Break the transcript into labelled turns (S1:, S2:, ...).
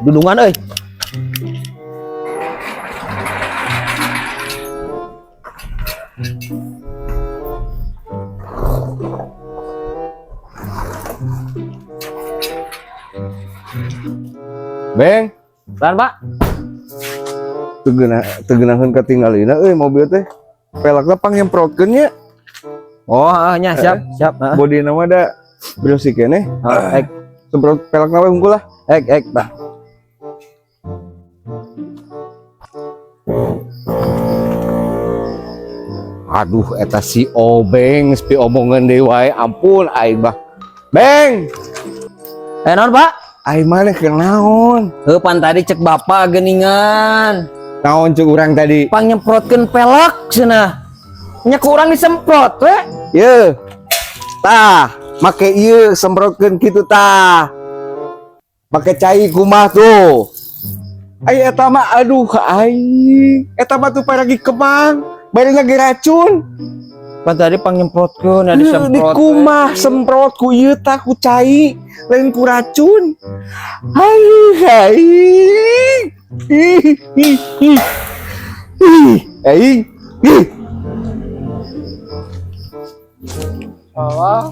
S1: Dudungan euy.
S2: Beng,
S1: Lan, Pak.
S2: tegenaheun katinggalina euy mobil teh. Pelakna pangnyemprotkeun nya.
S1: Oh, nya siap, siap. Heeh.
S2: Bodina mah da bersih keneh.
S1: Ek,
S2: Semprot pelakna we hungkul lah.
S1: Pak.
S2: Aduh, eta si Obeng, sepi omongan deui wae. Ampun aing bah. Beng,
S1: Naon, Pak?
S2: aing maneh keur naon?
S1: Pan tadi cek Bapak geningan.
S2: Naon cek urang tadi?
S1: Pang nyemprotkeun pelek cenah. Nya ku urang disemprot we.
S2: Ye. Tah, make ieu semprotkeun kitu tah. Make cai kumaha tuh? Ai eta mah aduh aing. Eta mah tuh paragi kemang, bari lagi racun.
S1: Pan tadi pang nyemprotkeun ya
S2: Di
S1: disemprot.
S2: kumah semprot ku ieu tah ku cai, lain ku racun. Hai hai. Aing.
S1: Allah.